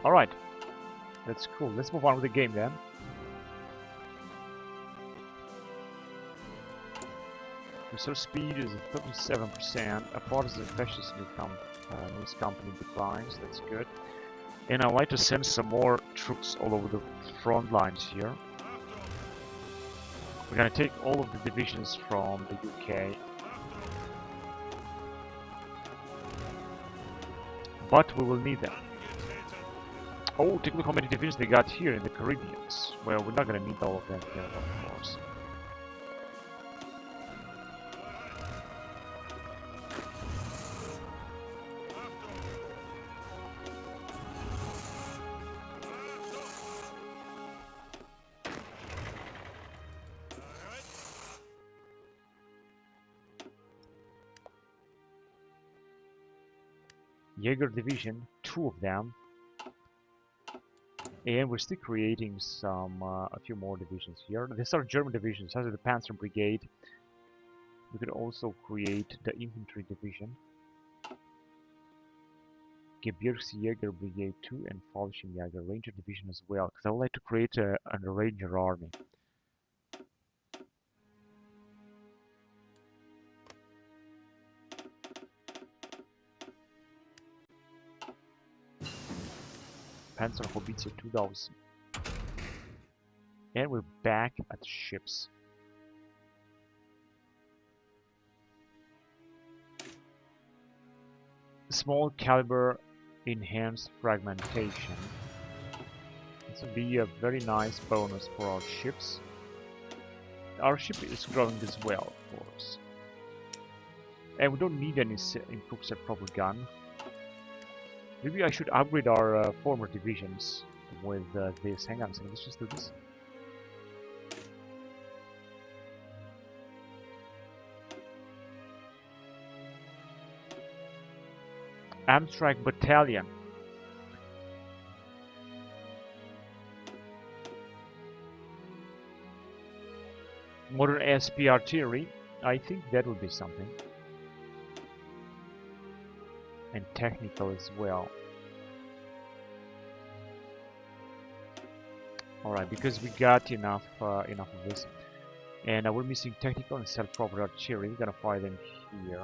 Alright. That's cool. Let's move on with the game then. Resource speed is at 37%. Apart as the fascist news company declines. That's good. And I'd like to send some more troops all over the front lines here. We're gonna take all of the divisions from the UK. but we will need them. Oh, take a look how many divisions they got here in the Caribbeans. Well, we're not gonna need all of them here, of course. Jaeger division, 2 of them, and we're still creating some a few more divisions here. These are German divisions, such as the Panzer Brigade. We could also create the infantry division, Gebirgsjäger Brigade 2, and Fallschirmjäger Ranger division as well, because I would like to create a Ranger army. Panzerhaubitze 2000. And we're back at the ships. Small caliber enhanced fragmentation. This will be a very nice bonus for our ships. Our ship is growing as well, of course. And we don't need any improved set-proper gun. Maybe I should upgrade our former divisions with this. Hang on a second, let's just do this. Amstrike Battalion. Modern SP artillery. I think that would be something. And technical as well. Alright, because we got enough of this. And we're missing technical and self-proper artillery. We're gonna fire them here.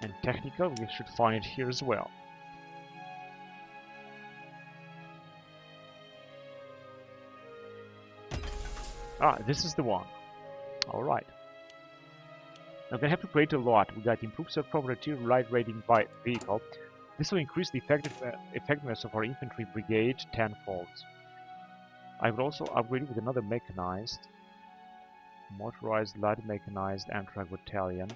And technical, we should find it here as well. Ah, this is the one. Alright. Now we're gonna have to create a lot. We got improved self-proper artillery light rating by vehicle. This will increase the effectiveness of our infantry brigade tenfold. I would also upgrade it with another mechanized, motorized, light mechanized Amtrak battalion.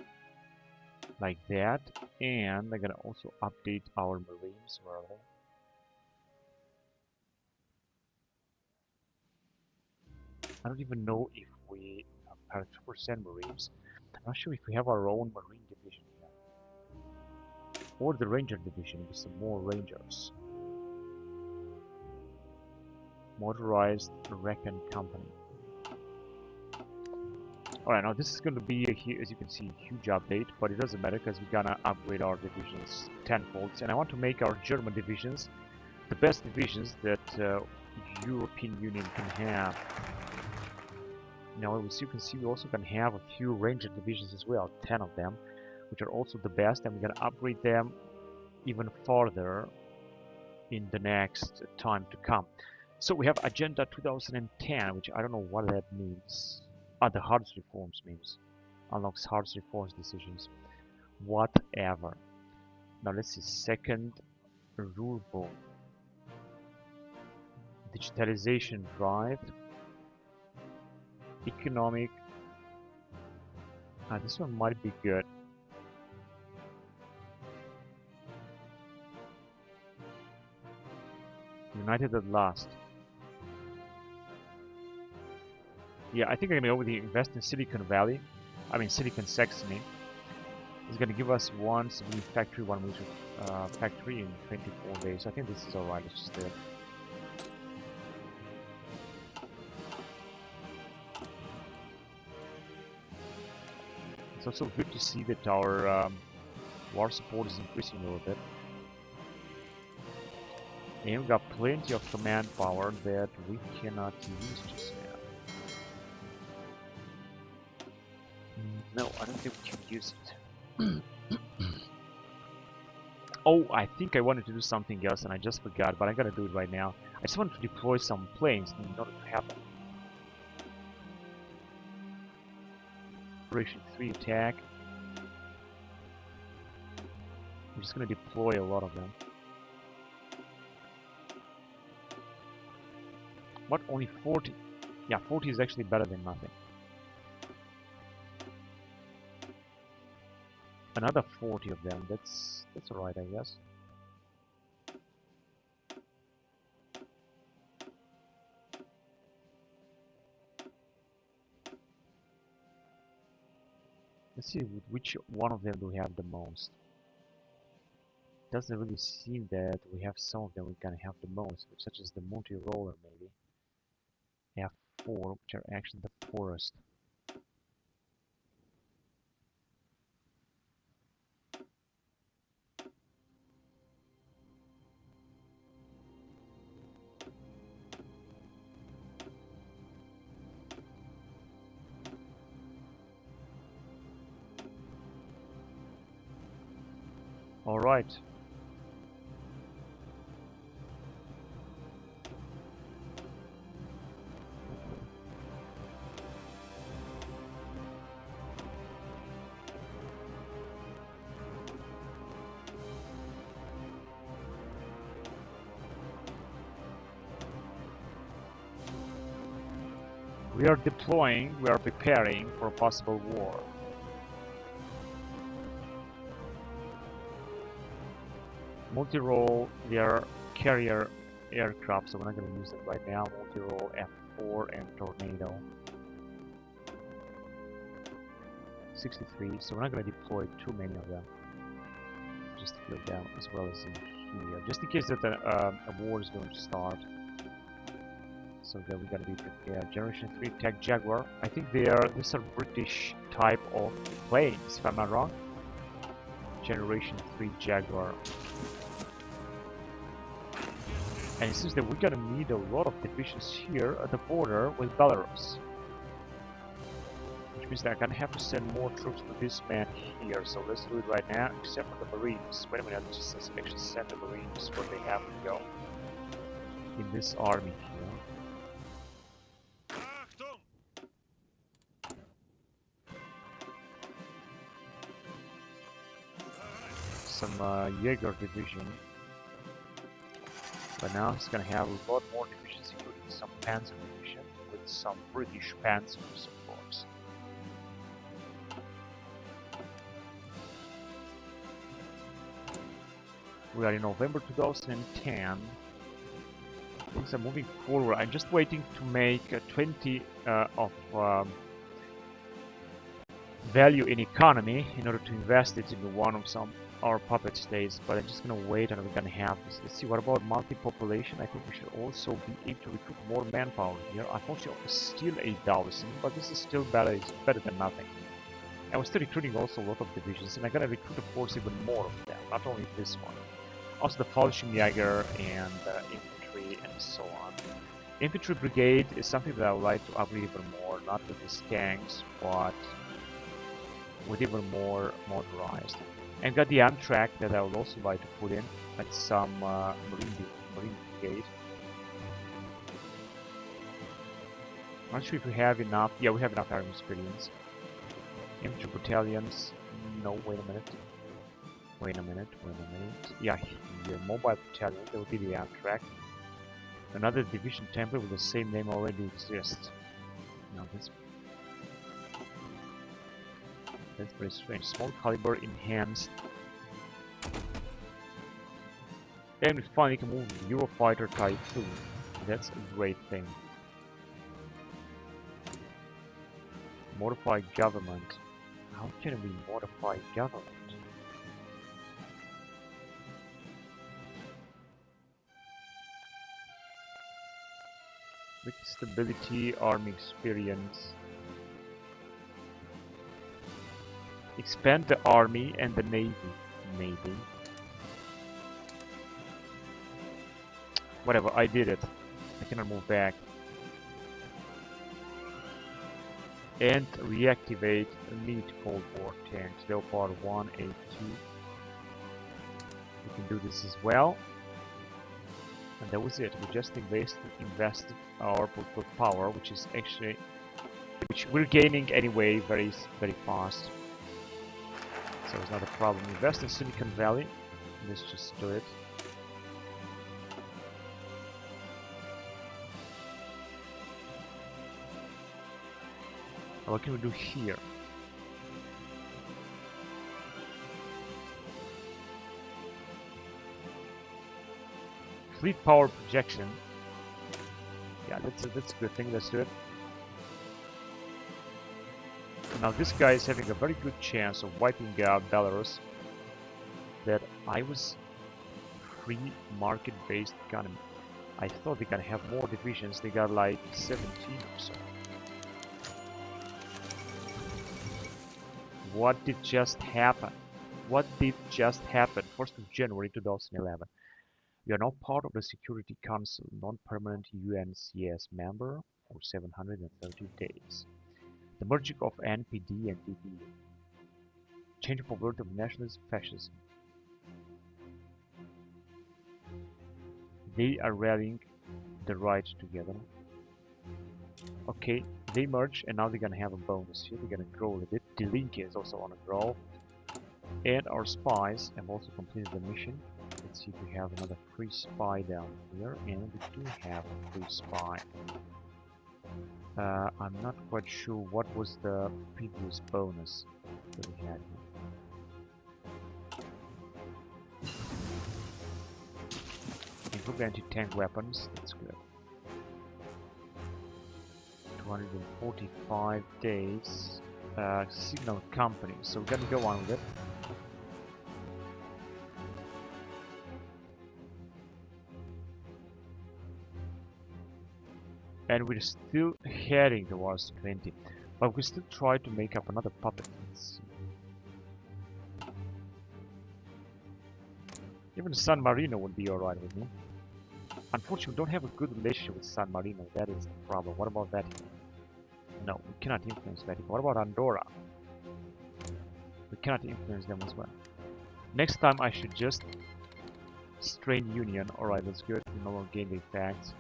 Like that, and I'm gonna also update our Marines. Where are they? I don't even know if we have 2% Marines. I'm not sure if we have our own Marine division here. Or the Ranger division with some more Rangers. Motorized Recon Company. Alright, now this is going to be, as you can see, a huge update, but it doesn't matter because we're gonna upgrade our divisions tenfold. And I want to make our German divisions the best divisions that European Union can have. Now, as you can see, we also can have a few Ranger divisions as well, 10 of them, which are also the best, and we're gonna upgrade them even further in the next time to come. So we have Agenda 2010, which I don't know what that means. Ah, the hardest reforms means. Unlocks hardest reforms decisions. Whatever. Now let's see. Second rulebook. Digitalization drive. Economic. Ah, this one might be good. United at last. Yeah, I think I'm gonna go with the invest in Silicon Valley. I mean Silicon Saxony. It's gonna give us one civilian factory, one military factory in 24 days. I think this is alright. Let's just do it. It's also good to see that our war support is increasing a little bit. And we've got plenty of command power that we cannot use just yet. No, I don't think we can use it. Oh, I think I wanted to do something else and I just forgot, but I'm gonna do it right now. I just wanted to deploy some planes in order to have them. Generation 3 attack. I'm just gonna deploy a lot of them. What? Only 40? Yeah, 40 is actually better than nothing. Another 40 of them. That's alright, I guess. Let's see which one of them do we have the most. Doesn't really seem that we have some of them we can have the most, such as the multi-roller maybe. F4, which are actually the poorest. All right. We are deploying, we are preparing for a possible war. Multi-role, they are carrier aircraft, so we're not going to use them right now. Multi-role, F4 and Tornado. 63, so we're not going to deploy too many of them. Just to fill them as well as in here, just in case that a war is going to start. So that we're gonna be prepared. Generation 3 Tech Jaguar. I think these are British type of planes, if I'm not wrong. Generation 3 Jaguar. And it seems that we're gonna need a lot of divisions here at the border with Belarus. Which means that I'm gonna have to send more troops to this man here. So let's do it right now, except for the Marines. Wait a minute, let's just actually send the Marines where they have to go. In this army here. Some Jaeger division, but now it's gonna have a lot more divisions, including some Panzer division with some British Panzers, of course. We are in November 2010. Things are moving forward. I'm just waiting to make 20 of value in economy in order to invest it into one of our puppet states, but I'm just gonna wait and we're gonna have this. Let's see, what about multi-population? I think we should also be able to recruit more manpower here. Unfortunately, still 8,000, but this is still better. It's better than nothing. And we're still recruiting also a lot of divisions, and I'm gonna recruit, of course, even more of them, not only this one. Also the Fallschirmjäger and infantry and so on. Infantry brigade is something that I would like to upgrade even more, not with these tanks, but with even more motorized. And got the Amtrak that I would also like to put in at some Marine brigade. I'm not sure if we have enough. Yeah, we have enough army experience. Infantry battalions. No, wait a minute. Wait a minute. Yeah, here, mobile battalion. That would be the Amtrak. Another division template with the same name already exists. Now that's very strange. Small caliber enhanced. And we finally can move Eurofighter Typhoon. That's a great thing. Modify government. How can we modify government? With stability, army experience. Expand the army and the navy, maybe. Whatever, I did it. I cannot move back. And reactivate elite Cold War tanks. Leopard 1A2. We can do this as well. And that was it. We just invested our political power, which is actually which we're gaining anyway very fast. So it's not a problem. Invest in Silicon Valley. Let's just do it. What can we do here? Fleet power projection. Yeah, that's a good thing. Let's do it. Now this guy is having a very good chance of wiping out Belarus. That I was free market-based economy. I thought they can have more divisions. They got like 17 or so. What did just happen? What did just happen? 1st of January 2011. You are now part of the Security Council, non-permanent UNCS member for 730 days. The merging of NPD and DD. Change of word of nationalist fascism. They are rallying the right together. Okay, they merge and now they're gonna have a bonus here. They're gonna grow a little bit. The link is also on a grow. And our spies have also completed the mission. Let's see if we have another free spy down here. And we do have a free spy. I'm not quite sure what was the previous bonus that we had here. Improve anti-tank weapons, that's good. 245 days. Signal company, so we're gonna go on with it. And we're still heading towards 20, but we still try to make up another puppet. Let's see. Even San Marino would be alright with me. Unfortunately, we don't have a good relationship with San Marino. That is the problem. What about Vatican? No, we cannot influence Vatican. What about Andorra? We cannot influence them as well. Next time I should just strain Union. Alright, that's good. We no longer gain the effects.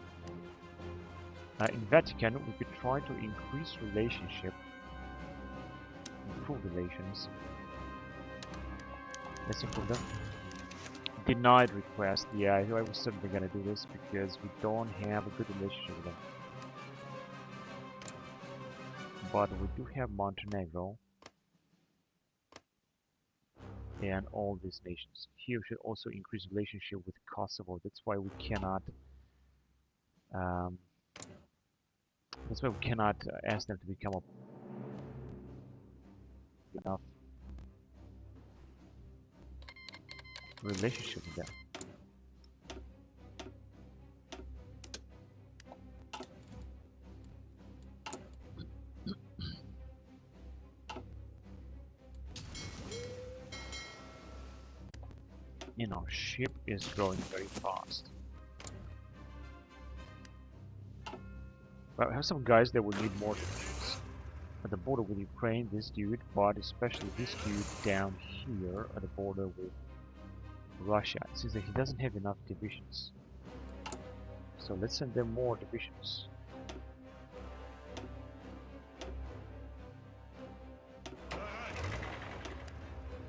In Vatican, we could try to increase relationship, improve relations. Let's improve them. Denied request. Yeah, I was certainly gonna do this because we don't have a good relationship with them. But we do have Montenegro and all these nations. Here we should also increase relationship with Kosovo. That's why we cannot. That's why we cannot ask them to become enough relationship with them. You know, ship is growing very fast. But I have some guys that will need more divisions. At the border with Ukraine, this dude, but especially this dude down here at the border with Russia. It seems that he doesn't have enough divisions. So let's send them more divisions.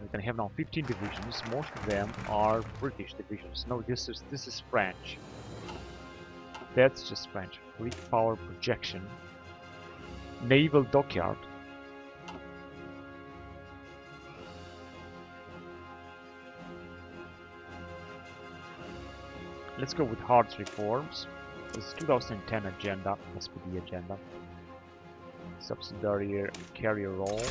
We're gonna have now 15 divisions. Most of them are British divisions. No, this is French. That's just French. Fleet power projection. Naval dockyard. Let's go with Hart's reforms. This is 2010 agenda. SPD agenda. Subsidiary carrier role.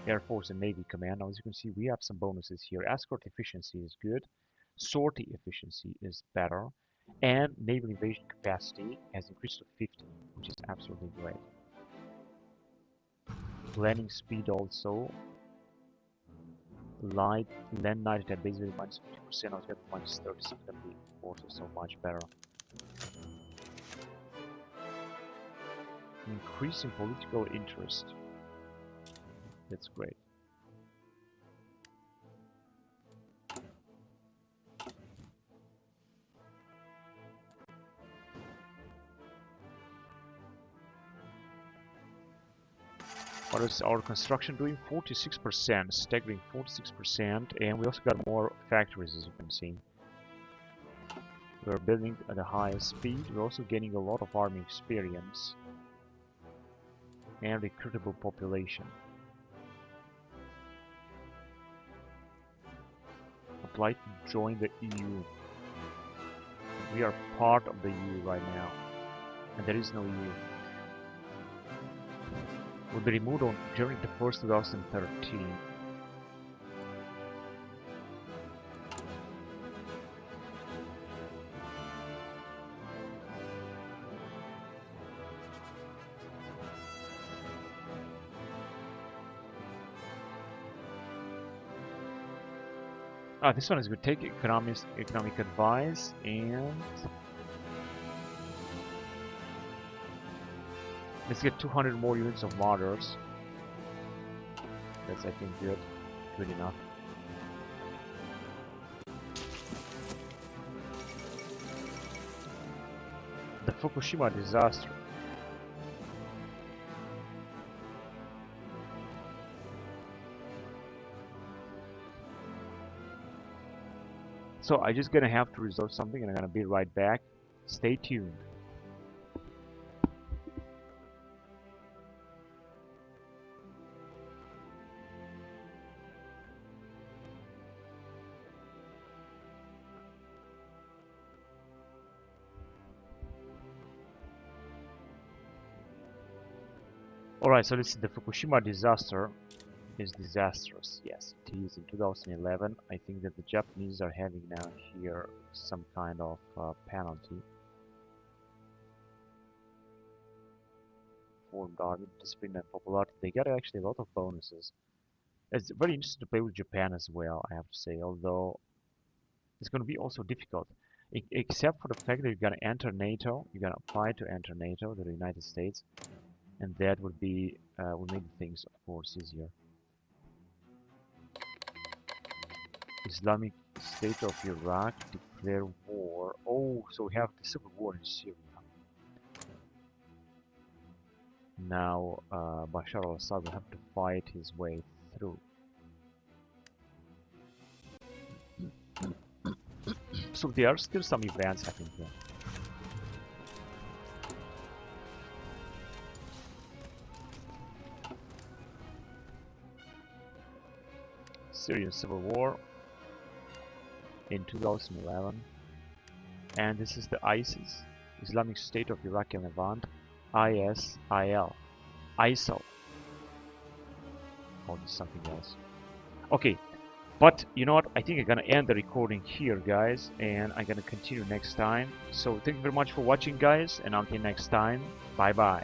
Air Force and Navy Command. Now, as you can see, we have some bonuses here. Escort efficiency is good. Sortie efficiency is better. And naval invasion capacity has increased to 50, which is absolutely great. Landing speed also. Light land night attack basically minus 50%. I'll get minus 30, so it's gonna be also so much better. Increasing political interest. That's great. What is our construction doing? 46%, staggering 46%, and we also got more factories, as you can see. We're building at a higher speed. We're also gaining a lot of army experience and recruitable population. Apply to join the EU. We are part of the EU right now, and there is no EU. Will be removed on January the 1st, 2013. This one is good. Take economic advice and let's get 200 more units of modders. That's, I think, good. Good enough. The Fukushima disaster. So I'm just gonna have to resolve something and I'm gonna be right back. Stay tuned. Alright, so this is the Fukushima disaster. Is disastrous. Yes, it is. In 2011, I think that the Japanese are having now here some kind of penalty. Formed army, discipline and popularity. They got actually a lot of bonuses. It's very interesting to play with Japan as well, I have to say, although it's going to be also difficult. Except for the fact that you're going to enter NATO, you're going to apply to enter NATO, the United States, and that would be, will make things, of course, easier. Islamic State of Iraq declare war. Oh, so we have the civil war in Syria. Now Bashar al-Assad will have to fight his way through. So there are still some events happening here. Syrian civil war in 2011, and this is the ISIS, Islamic State of Iraq and Levant, ISIL. Oh, this is something else. Okay, but you know what? I think I'm gonna end the recording here, guys, and I'm gonna continue next time. So thank you very much for watching, guys, and until next time, bye bye.